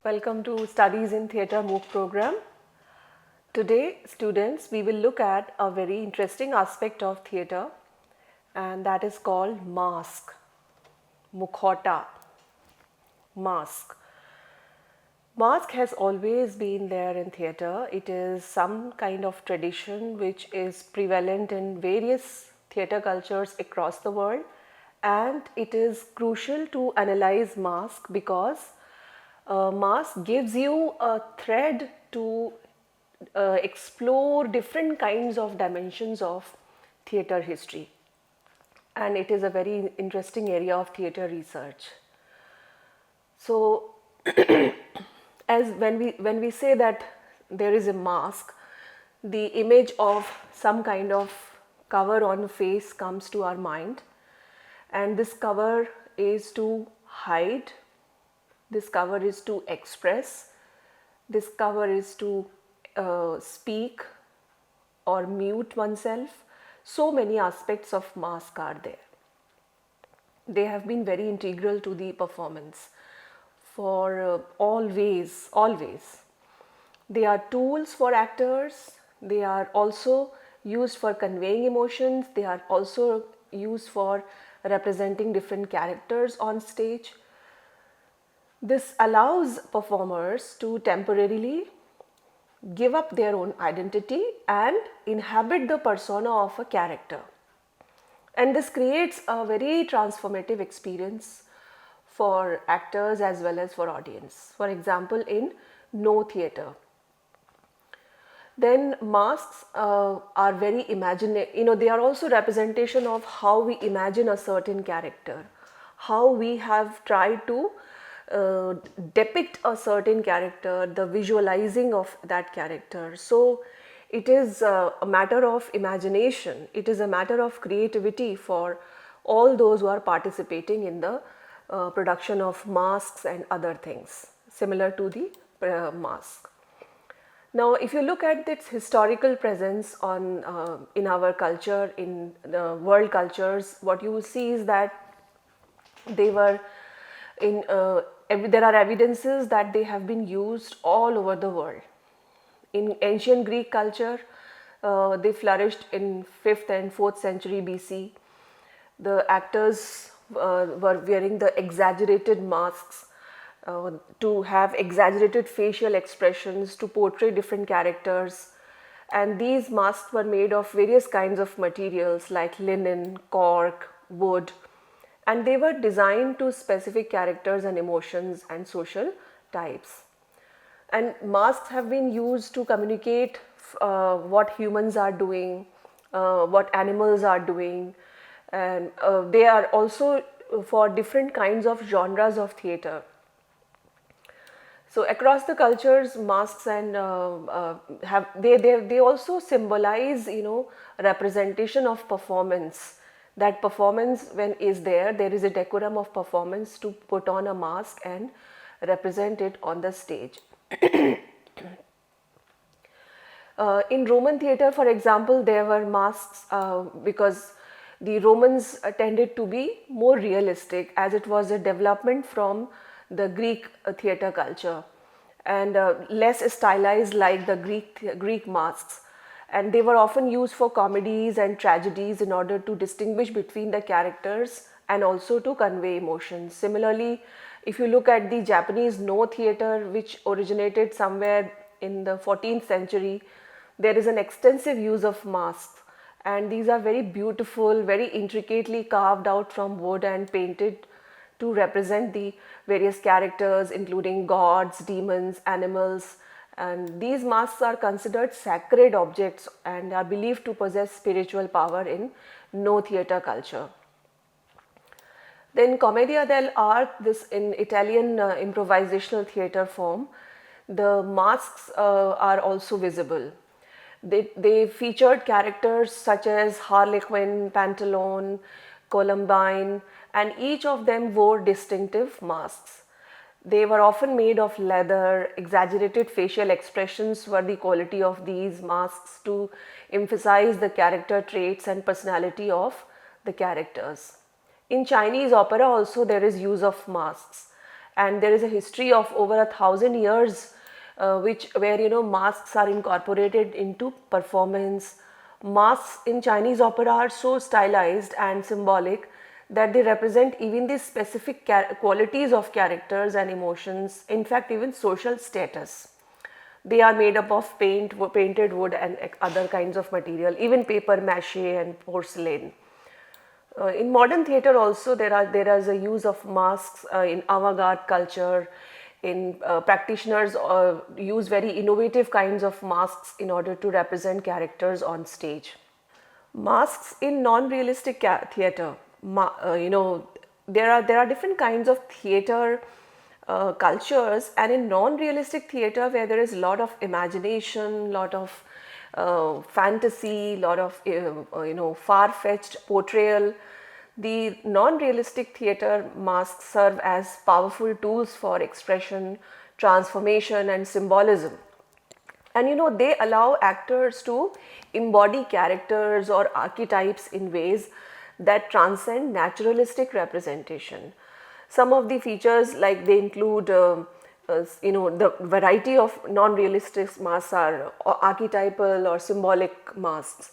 Welcome to Studies in Theatre MOOC program. Today, students, we will look at a very interesting aspect of theatre, and that is called mask, mukhota, mask. Mask has always been there in theatre. It is some kind of tradition which is prevalent in various theatre cultures across the world, and it is crucial to analyze mask because mask gives you a thread to explore different kinds of dimensions of theatre history, and it is a very interesting area of theatre research. So as when we say that there is a mask, the image of some kind of cover on the face comes to our mind, and this cover is to hide, this cover is to express, this cover is to speak or mute oneself. So many aspects of mask are there. They have been very integral to the performance for always. They are tools for actors. They are also used for conveying emotions. They are also used for representing different characters on stage. This allows performers to temporarily give up their own identity and inhabit the persona of a character. And this creates a very transformative experience for actors as well as for audience. For example, in no theatre. Then masks are very imaginative, they are also representation of how we imagine a certain character, how we have tried to depict a certain character, the visualizing of that character. So it is a matter of imagination, it is a matter of creativity for all those who are participating in the production of masks and other things similar to the mask. Now, if you look at its historical presence on in our culture, in the world cultures, what you will see is that they were in there are evidences that they have been used all over the world. In ancient Greek culture, they flourished in 5th and 4th century BC. The actors were wearing the exaggerated masks to have exaggerated facial expressions to portray different characters, and these masks were made of various kinds of materials like linen, cork, wood, and they were designed to specific characters and emotions and social types. And masks have been used to communicate what humans are doing, what animals are doing, and they are also for different kinds of genres of theatre. So across the cultures, masks and they also symbolize representation of performance. That performance, when is there is a decorum of performance to put on a mask and represent it on the stage. In Roman theatre, for example, there were masks because the Romans tended to be more realistic, as it was a development from the Greek theatre culture, and less stylized like the Greek masks. And they were often used for comedies and tragedies in order to distinguish between the characters and also to convey emotions. Similarly, if you look at the Japanese No theatre, which originated somewhere in the 14th century, there is an extensive use of masks, and these are very beautiful, very intricately carved out from wood and painted to represent the various characters, including gods, demons, animals. And these masks are considered sacred objects and are believed to possess spiritual power in no theatre culture. Then Commedia dell'arte, this in Italian improvisational theatre form, the masks are also visible. They featured characters such as Harlequin, Pantalone, Columbine, and each of them wore distinctive masks. They were often made of leather. Exaggerated facial expressions were the quality of these masks to emphasize the character traits and personality of the characters. In Chinese opera also there is use of masks, and there is a history of over 1,000 years where masks are incorporated into performance. Masks in Chinese opera are so stylized and symbolic that they represent even the specific qualities of characters and emotions, in fact even social status. They are made up of painted wood and other kinds of material, even paper mache and porcelain. In modern theatre also there is a use of masks in avant-garde culture. In practitioners use very innovative kinds of masks in order to represent characters on stage. Masks in non-realistic theatre, there are different kinds of theatre cultures, and in non-realistic theatre where there is a lot of imagination, lot of fantasy, lot of far-fetched portrayal, the non-realistic theatre masks serve as powerful tools for expression, transformation and symbolism. And they allow actors to embody characters or archetypes in ways that transcend naturalistic representation. Some of the features, like they include the variety of non-realistic masks are archetypal or symbolic masks.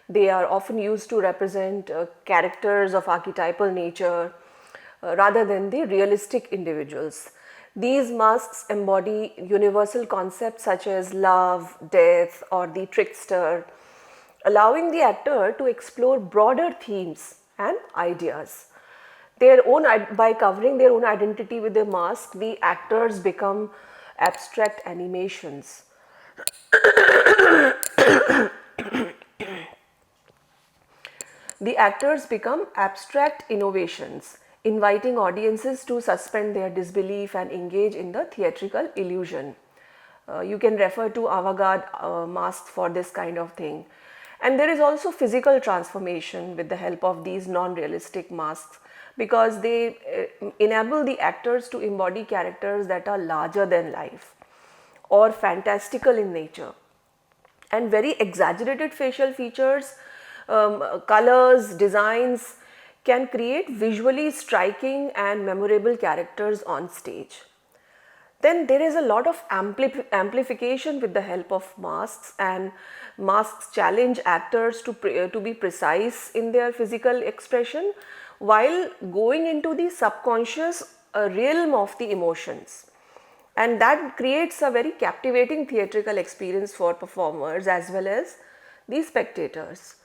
They are often used to represent characters of archetypal nature rather than the realistic individuals. These masks embody universal concepts such as love, death or the trickster, allowing the actor to explore broader themes and ideas. By covering their own identity with the mask, the actors become abstract animations. The actors become abstract innovations, inviting audiences to suspend their disbelief and engage in the theatrical illusion. You can refer to avant-garde masks for this kind of thing. And there is also physical transformation with the help of these non-realistic masks, because they enable the actors to embody characters that are larger than life or fantastical in nature. And very exaggerated facial features, colors, designs can create visually striking and memorable characters on stage. Then there is a lot of amplification with the help of masks, and masks challenge actors to be precise in their physical expression while going into the subconscious realm of the emotions. And that creates a very captivating theatrical experience for performers as well as the spectators.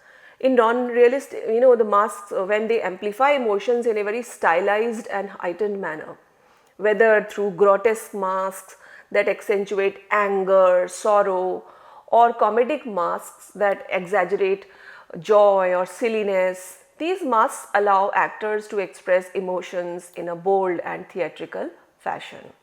In non-realistic, the masks, when they amplify emotions in a very stylized and heightened manner, whether through grotesque masks that accentuate anger, sorrow, or comedic masks that exaggerate joy or silliness, these masks allow actors to express emotions in a bold and theatrical fashion.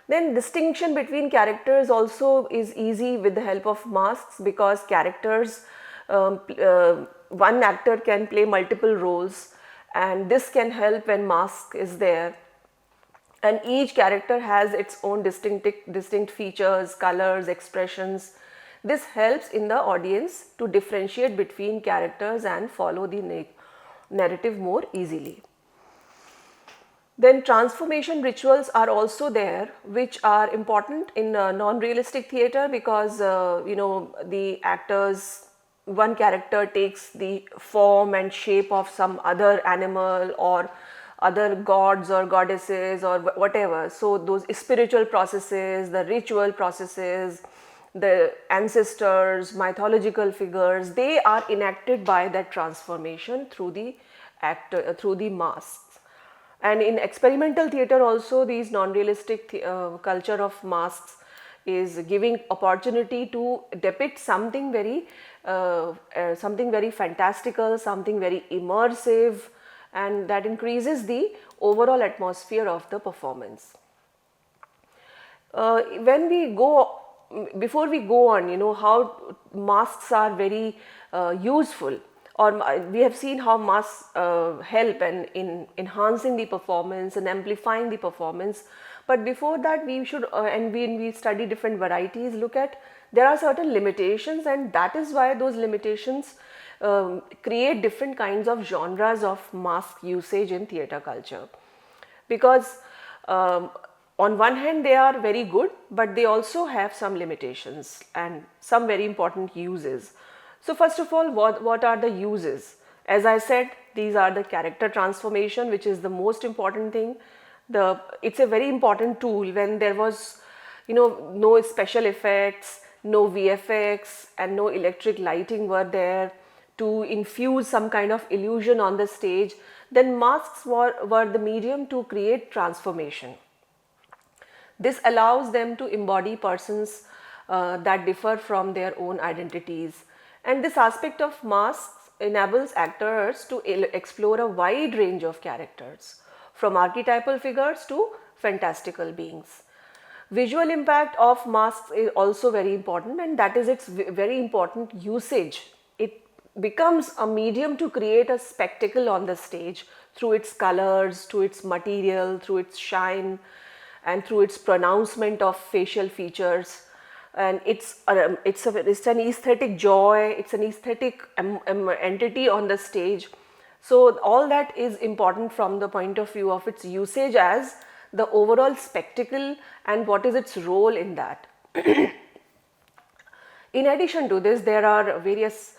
Then distinction between characters also is easy with the help of masks, because characters, one actor can play multiple roles, and this can help when mask is there. And each character has its own distinct features, colors, expressions. This helps in the audience to differentiate between characters and follow the narrative more easily. Then transformation rituals are also there, which are important in non-realistic theatre, because the actors, one character takes the form and shape of some other animal or other gods or goddesses or whatever. So those spiritual processes, the ritual processes, the ancestors, mythological figures, they are enacted by that transformation through the actor, through the masks. And in experimental theatre also, these non-realistic culture of masks is giving opportunity to depict something very fantastical, something very immersive, and that increases the overall atmosphere of the performance. Before we go on, how masks are very useful, or we have seen how masks help in enhancing the performance and amplifying the performance. But before that, we should, and when we study different varieties, look at there are certain limitations, and that is why those limitations create different kinds of genres of mask usage in theatre culture. Because Um, on one hand, they are very good, but they also have some limitations and some very important uses. So first of all, what are the uses? As I said, these are the character transformation, which is the most important thing. It's a very important tool when there was, no special effects, no VFX, and no electric lighting were there to infuse some kind of illusion on the stage. Then masks were the medium to create transformation. This allows them to embody persons that differ from their own identities. And this aspect of masks enables actors to explore a wide range of characters, from archetypal figures to fantastical beings. Visual impact of masks is also very important, and that is its very important usage. It becomes a medium to create a spectacle on the stage through its colors, through its material, through its shine, and through its pronouncement of facial features. And it's an aesthetic joy, it's an aesthetic entity on the stage. So all that is important from the point of view of its usage as the overall spectacle and what is its role in that. In addition to this, there are various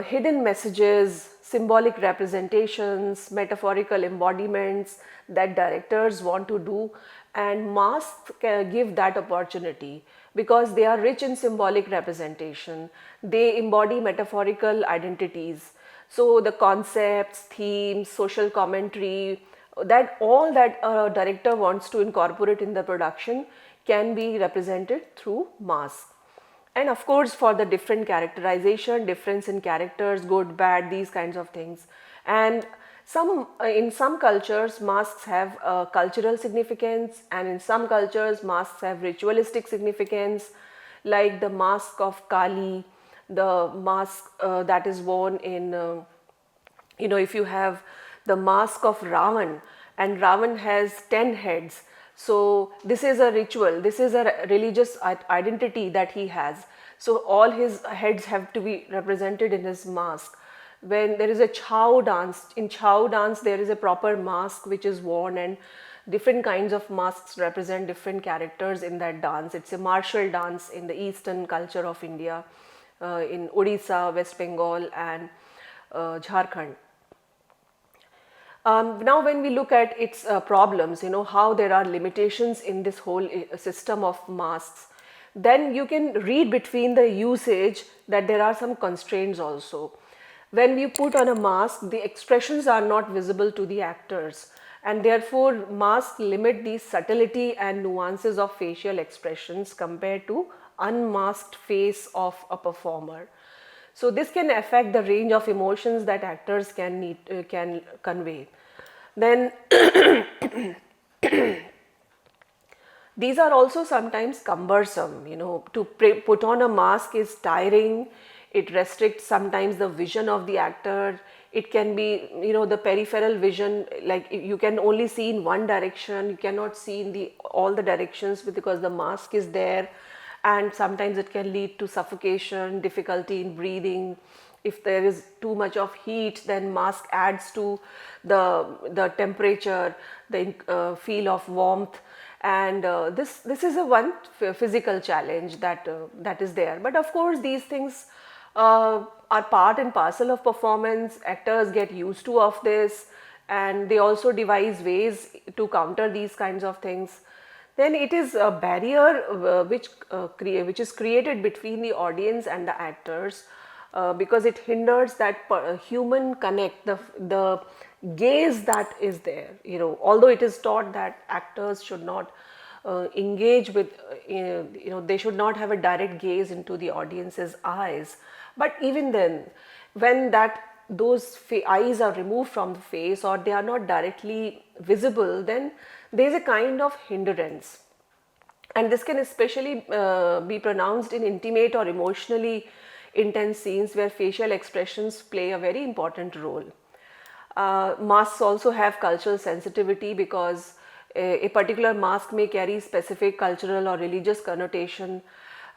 hidden messages, symbolic representations, metaphorical embodiments that directors want to do, and masks can give that opportunity because they are rich in symbolic representation. They embody metaphorical identities. So the concepts, themes, social commentary, that all that a director wants to incorporate in the production can be represented through masks. And of course, for the different characterization, difference in characters, good, bad, these kinds of things. And in some cultures, masks have cultural significance, and in some cultures, masks have ritualistic significance, like the mask of Kali, the mask that is worn in, if you have the mask of Ravan, and Ravan has 10 heads. So this is a ritual, this is a religious identity that he has. So all his heads have to be represented in his mask. When there is a Chow dance, in Chow dance there is a proper mask which is worn, and different kinds of masks represent different characters in that dance. It's a martial dance in the eastern culture of India, in Odisha, West Bengal and Jharkhand. Now when we look at its problems, how there are limitations in this whole system of masks, then you can read between the usage that there are some constraints also. When we put on a mask, the expressions are not visible to the actors, and therefore masks limit the subtlety and nuances of facial expressions compared to unmasked face of a performer. So this can affect the range of emotions that actors can convey. Then these are also sometimes cumbersome. To put on a mask is tiring. It restricts sometimes the vision of the actor. It can be, the peripheral vision, like you can only see in one direction. You cannot see in all the directions because the mask is there. And sometimes it can lead to suffocation, difficulty in breathing. If there is too much of heat, then mask adds to the temperature, the feel of warmth, and this is a one physical challenge that is there. But of course, these things are part and parcel of performance. Actors get used to of this, and they also devise ways to counter these kinds of things. Then it is a barrier which is created between the audience and the actors, because it hinders that human connect, the gaze that is there. Although it is taught that actors should not engage with, they should not have a direct gaze into the audience's eyes. But even then, when those eyes are removed from the face, or they are not directly visible, then there is a kind of hindrance. And this can especially be pronounced in intimate or emotionally intense scenes where facial expressions play a very important role. Masks also have cultural sensitivity because a particular mask may carry specific cultural or religious connotation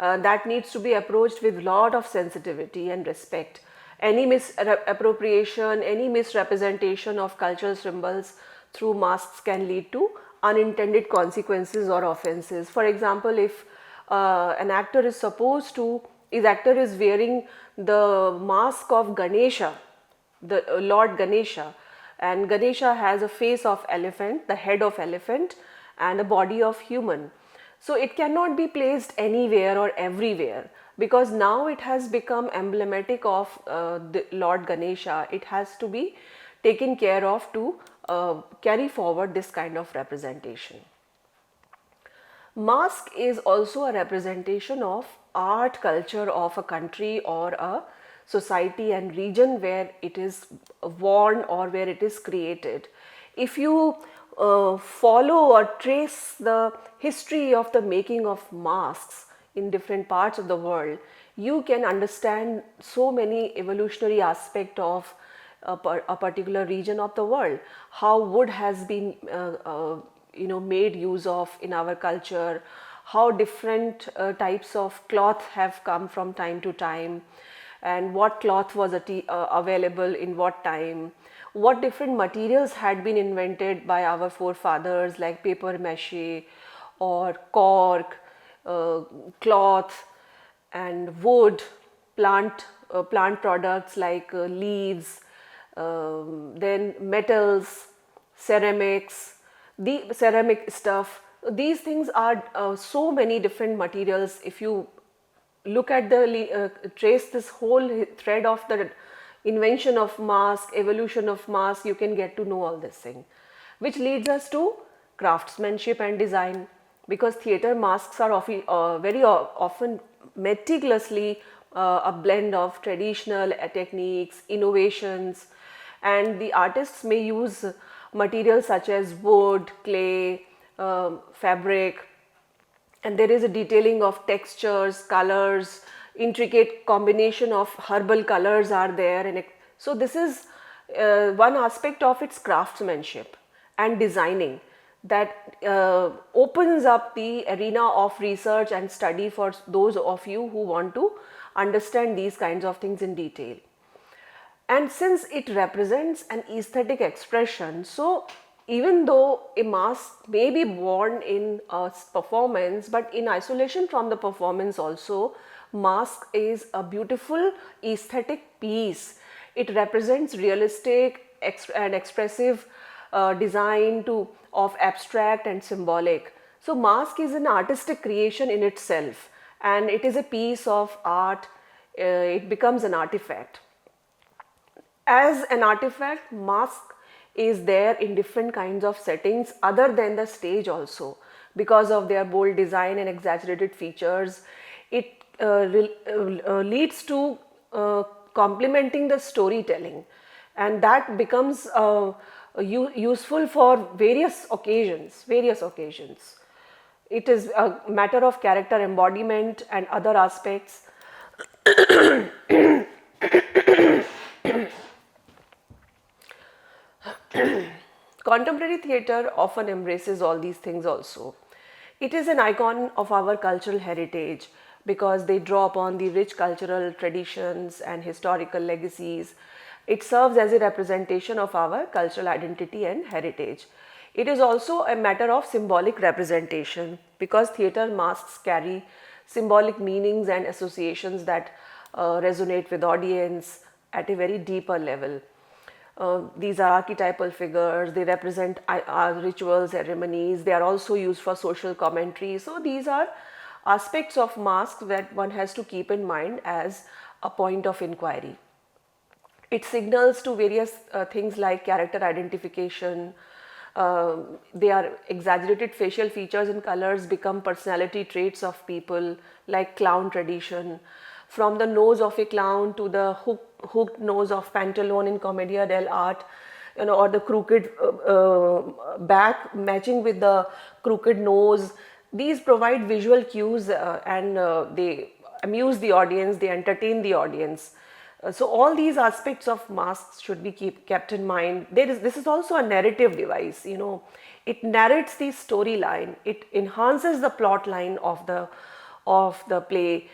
that needs to be approached with lot of sensitivity and respect. Any misappropriation, any misrepresentation of cultural symbols through masks can lead to unintended consequences or offenses. For example, if an actor is supposed to, his actor is wearing the mask of Ganesha, the Lord Ganesha, and Ganesha has a face of elephant, the head of elephant, and a body of human. So it cannot be placed anywhere or everywhere, because now it has become emblematic of the Lord Ganesha. It has to be taken care of to carry forward this kind of representation. Mask is also a representation of art culture of a country or a society and region where it is worn or where it is created. If you follow or trace the history of the making of masks in different parts of the world, you can understand so many evolutionary aspects of a particular region of the world. How wood has been made use of in our culture, how different types of cloth have come from time to time, and what cloth was available in what time, what different materials had been invented by our forefathers like paper mache or cork, cloth and wood, plant products like leaves, then metals, ceramics, the ceramic stuff. These things are so many different materials. If you look at the trace this whole thread of the invention of mask, evolution of mask, you can get to know all this thing, which leads us to craftsmanship and design, because theatre masks are very often meticulously a blend of traditional techniques, innovations, and the artists may use materials such as wood, clay, fabric, and there is a detailing of textures, colors, intricate combination of herbal colors are there, and so this is one aspect of its craftsmanship and designing that opens up the arena of research and study for those of you who want to understand these kinds of things in detail. And since it represents an aesthetic expression, so even though a mask may be worn in a performance, but in isolation from the performance also, mask is a beautiful aesthetic piece. It represents realistic and expressive design of abstract and symbolic. So mask is an artistic creation in itself, and it is a piece of art. It becomes an artifact. As an artifact, mask is there in different kinds of settings other than the stage also. Because of their bold design and exaggerated features, it leads to complementing the storytelling, and that becomes useful for various occasions. It is a matter of character embodiment and other aspects. Contemporary theatre often embraces all these things also. It is an icon of our cultural heritage because they draw upon the rich cultural traditions and historical legacies. It serves as a representation of our cultural identity and heritage. It is also a matter of symbolic representation because theatre masks carry symbolic meanings and associations that resonate with audience at a very deeper level. These are archetypal figures, they represent our rituals, ceremonies, they are also used for social commentary. So these are aspects of masks that one has to keep in mind as a point of inquiry. It signals to various things like character identification. They are exaggerated facial features and colors become personality traits of people, like clown tradition. From the nose of a clown to the hooked nose of Pantalone in Commedia dell'arte, or the crooked back matching with the crooked nose. These provide visual cues and they amuse the audience, they entertain the audience. So all these aspects of masks should be kept in mind. This is also a narrative device. It narrates the storyline. It enhances the plot line of the play.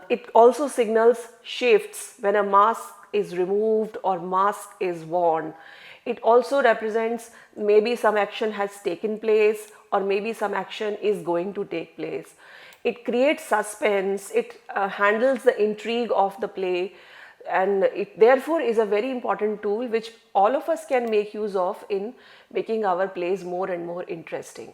It also signals shifts when a mask is removed or mask is worn. it also represents maybe some action has taken place or maybe some action is going to take place. It creates suspense, it handles the intrigue of the play, and it therefore is a very important tool which all of us can make use of in making our plays more and more interesting.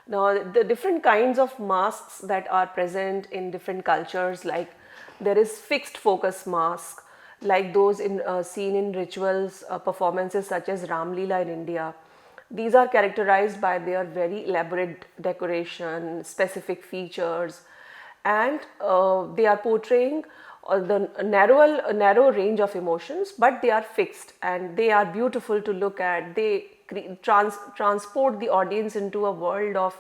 Now, the different kinds of masks that are present in different cultures, like there is fixed focus mask, like those seen in rituals performances such as Ram Leela in India. These are characterized by their very elaborate decoration, specific features, and they are portraying the narrow range of emotions, but they are fixed and they are beautiful to look at. They transport the audience into a world of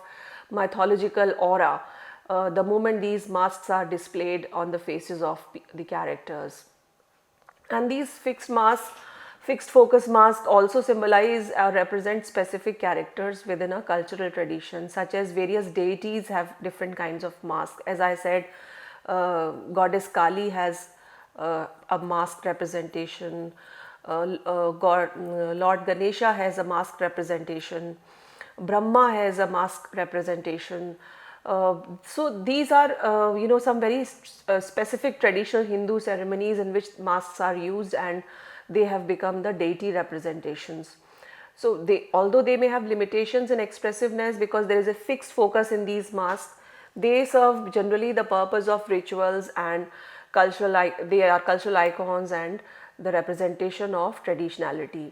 mythological aura the moment these masks are displayed on the faces of the characters. And these fixed focus masks also symbolize or represent specific characters within a cultural tradition, such as various deities have different kinds of masks. As I said, goddess Kali has a masked representation, Lord Ganesha has a masked representation, Brahma has a masked representation. So these are some very specific traditional Hindu ceremonies in which masks are used, and they have become the deity representations. So although they may have limitations in expressiveness because there is a fixed focus in these masks, they serve generally the purpose of rituals and they are cultural icons and the representation of traditionality.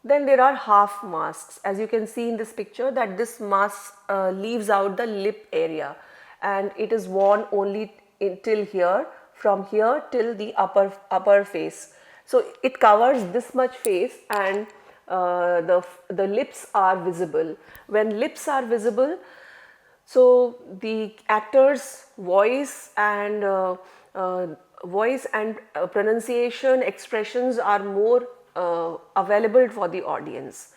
Then there are half masks. As you can see in this picture, that this mask leaves out the lip area, and it is worn only till here, from here till the upper face. So it covers this much face, and the lips are visible. When lips are visible, so the actor's voice and pronunciation expressions are more available for the audience.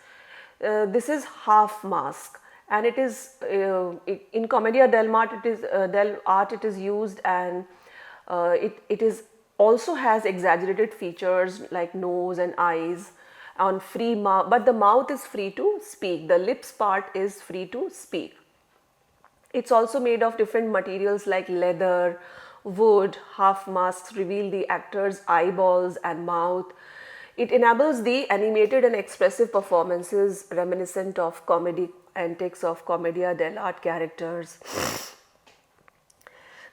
This is half mask, and it is in Commedia dell'arte it is used, and it is also has exaggerated features like nose and eyes on free mouth, but the mouth is free to speak. The lips part is free to speak. It's also made of different materials like leather, wood. Half masks reveal the actor's eyeballs and mouth. It enables the animated and expressive performances reminiscent of comedy antics of Commedia dell'arte characters.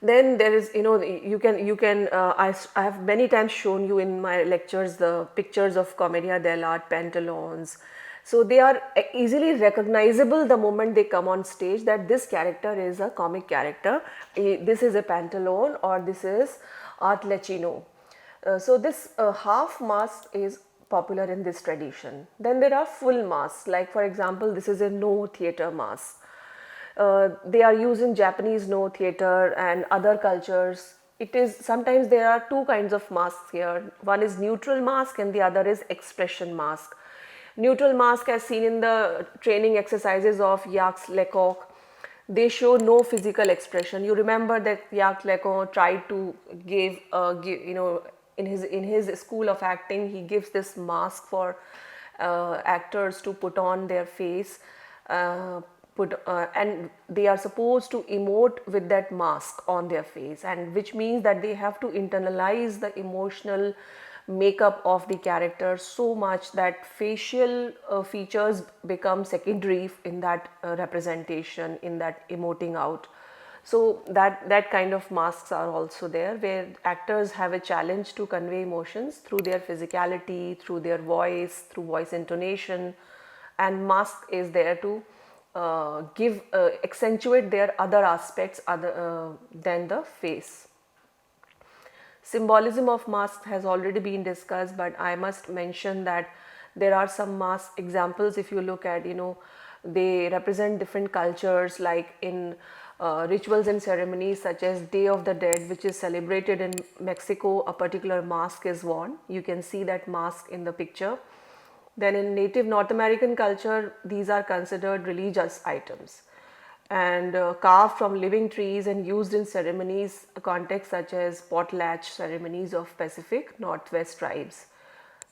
Then there is, I have many times shown you in my lectures the pictures of Commedia dell'arte pantalons. So they are easily recognizable the moment they come on stage, that this character is a comic character. This is a pantalon, or this is Art Lecino. So this half mask is popular in this tradition. Then there are full masks, like for example, this is a No theater mask. They are used in Japanese No theater and other cultures. It is sometimes there are two kinds of masks here. One is neutral mask and the other is expression mask. Neutral mask, as seen in the training exercises of Jacques Lecoq, they show no physical expression. You remember that Jacques Lecoq tried to give in his school of acting, he gives this mask for actors to put on their face, and they are supposed to emote with that mask on their face, and which means that they have to internalize the emotional makeup of the character so much that facial features become secondary in that representation, in that emoting out. So that kind of masks are also there, where actors have a challenge to convey emotions through their physicality, through their voice, through voice intonation, and mask is there to accentuate their other aspects than the face. Symbolism of masks has already been discussed, but I must mention that there are some mask examples. If you look at, they represent different cultures, like in rituals and ceremonies such as Day of the Dead, which is celebrated in Mexico, a particular mask is worn. You can see that mask in the picture. Then in native North American culture, these are considered religious items and carved from living trees and used in ceremonies contexts such as potlatch ceremonies of Pacific Northwest tribes.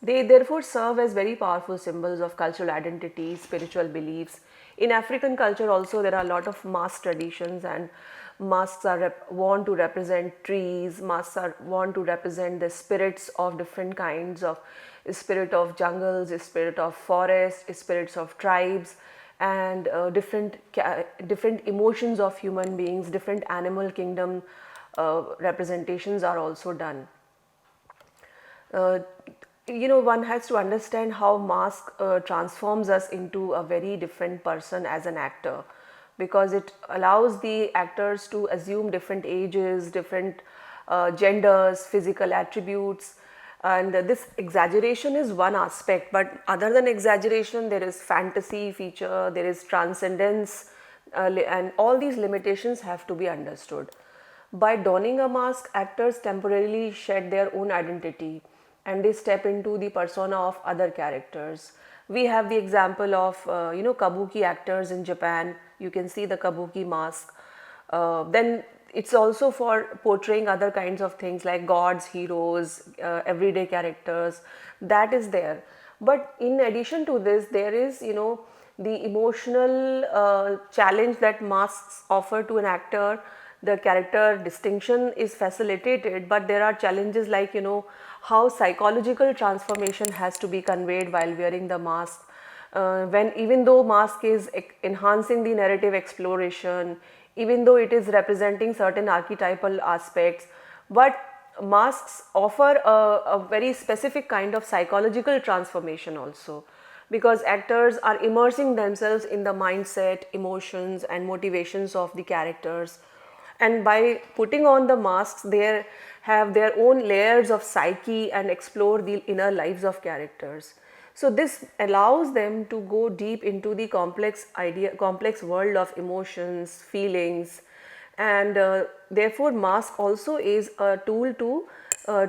They therefore serve as very powerful symbols of cultural identity, spiritual beliefs. In African culture, also, there are a lot of mask traditions, and masks are want to represent trees. Masks are want to represent the spirits of different kinds of spirit of jungles, spirit of forest, spirits of tribes, and different emotions of human beings. Different animal kingdom representations are also done. uh, one has to understand how mask transforms us into a very different person as an actor, because it allows the actors to assume different ages, different genders, physical attributes. And this exaggeration is one aspect, but other than exaggeration, there is fantasy feature, there is transcendence, and all these limitations have to be understood. By donning a mask, actors temporarily shed their own identity and they step into the persona of other characters. We have the example of kabuki actors in Japan. You can see the kabuki mask. Then it's also for portraying other kinds of things like gods, heroes, everyday characters. That is there. But in addition to this, there is the emotional challenge that masks offer to an actor. The character distinction is facilitated, but there are challenges like how psychological transformation has to be conveyed while wearing the mask. When even though mask is enhancing the narrative exploration, even though it is representing certain archetypal aspects, but masks offer a very specific kind of psychological transformation also, because actors are immersing themselves in the mindset, emotions and motivations of the characters, and by putting on the masks they have their own layers of psyche and explore the inner lives of characters. So this allows them to go deep into the complex world of emotions, feelings, and therefore mask also is a tool to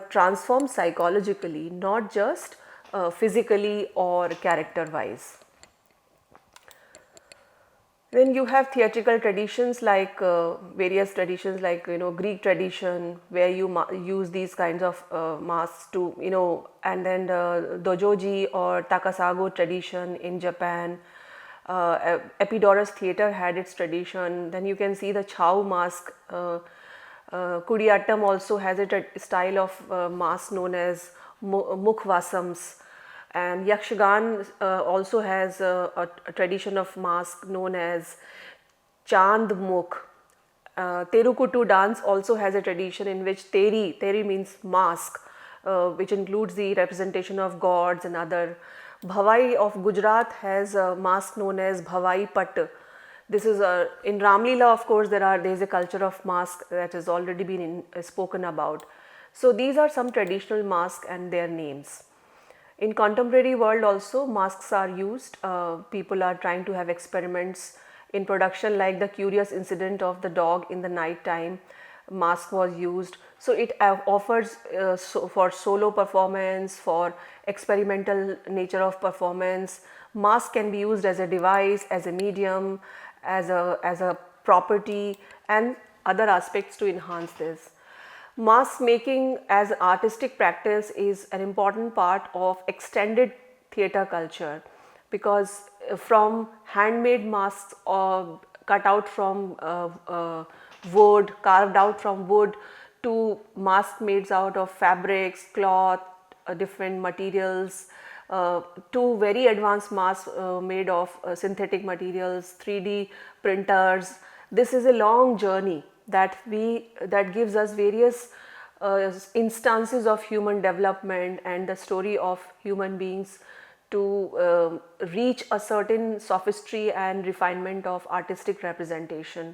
transform psychologically, not just physically or character wise. Then you have theatrical traditions like various traditions like Greek tradition, where you use these kinds of masks to and then the dojoji or takasago tradition in Japan. Epidaurus theater had its tradition. Then you can see the chow mask. Kudiyattam also has a style of mask known as mukhvasams, and Yakshagan also has a tradition of mask known as Chand Mukh. Terukutu dance also has a tradition in which Teri means mask, which includes the representation of gods and other. Bhavai of Gujarat has a mask known as Bhavai Pat. This is in Ramlila, of course, there is a culture of mask that has already been spoken about. So these are some traditional masks and their names. In contemporary world also masks are used. People are trying to have experiments in production, like the curious incident of the dog in the night time. Mask was used, so it offers for solo performance, for experimental nature of performance. Mask can be used as a device, as a medium, as a property, and other aspects to enhance this. Mask making as artistic practice is an important part of extended theatre culture, because from handmade masks or cut out from wood, carved out from wood, to mask made out of fabrics, cloth, different materials, to very advanced masks made of synthetic materials, 3D printers. This is a long journey that gives us various instances of human development and the story of human beings to reach a certain sophistry and refinement of artistic representation.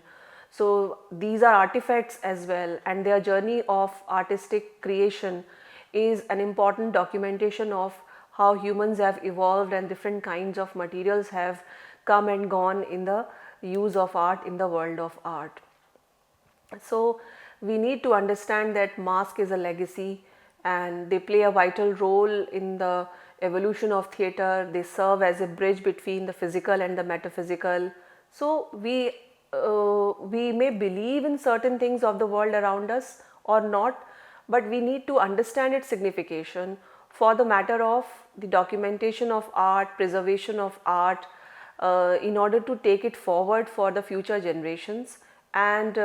So these are artifacts as well, and their journey of artistic creation is an important documentation of how humans have evolved and different kinds of materials have come and gone in the use of art in the world of art. So we need to understand that mask is a legacy and they play a vital role in the evolution of theatre. They serve as a bridge between the physical and the metaphysical. So we may believe in certain things of the world around us or not, but we need to understand its signification for the matter of the documentation of art, preservation of art, in order to take it forward for the future generations. And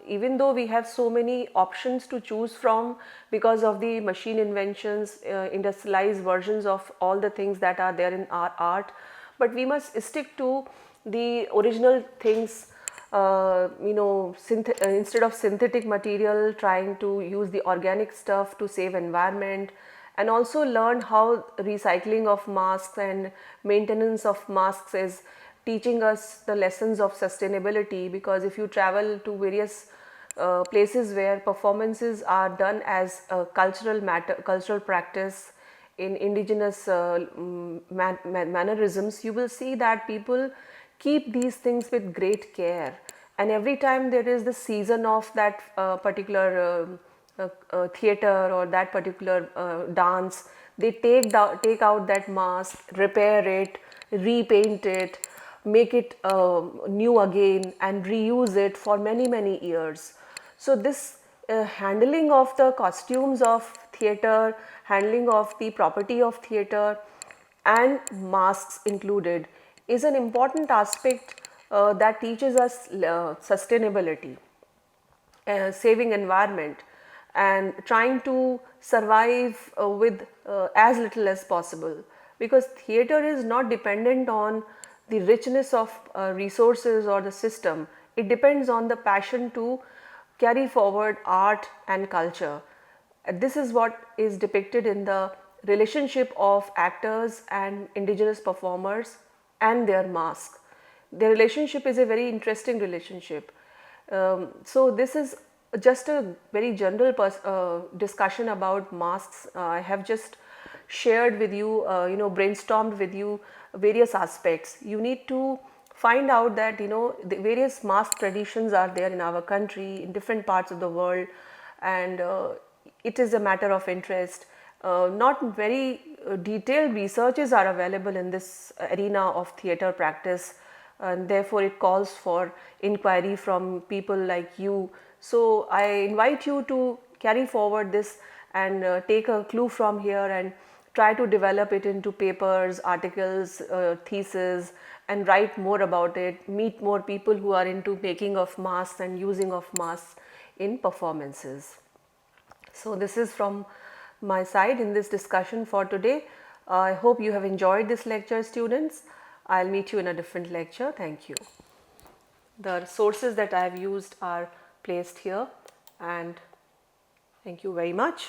even though we have so many options to choose from because of the machine inventions, industrialized versions of all the things that are there in our art, but we must stick to the original things. Instead of synthetic material, trying to use the organic stuff to save environment, and also learn how recycling of masks and maintenance of masks is teaching us the lessons of sustainability. Because if you travel to various places where performances are done as a cultural practice in indigenous mannerisms, you will see that people keep these things with great care. And every time there is the season of that particular theater or that particular dance, they take out that mask, repair it, repaint it, make it new again, and reuse it for many years. So this handling of the costumes of theater, handling of the property of theater, and masks included, is an important aspect that teaches us sustainability, saving environment, and trying to survive with as little as possible. Because theater is not dependent on the richness of resources or the system, it depends on the passion to carry forward art and culture. This is what is depicted in the relationship of actors and indigenous performers and their mask. The relationship is a very interesting relationship. So this is just a very general discussion about masks. I have just shared with you, brainstormed with you various aspects. You need to find out that the various mask traditions are there in our country, in different parts of the world, and it is a matter of interest. Not very detailed researches are available in this arena of theater practice, and therefore it calls for inquiry from people like you. So I invite you to carry forward this and take a clue from here and try to develop it into papers, articles, thesis, and write more about it, meet more people who are into making of masks and using of masks in performances. So this is from my side in this discussion for today. I hope you have enjoyed this lecture, students. I'll meet you in a different lecture. Thank you. The sources that I have used are placed here, and thank you very much.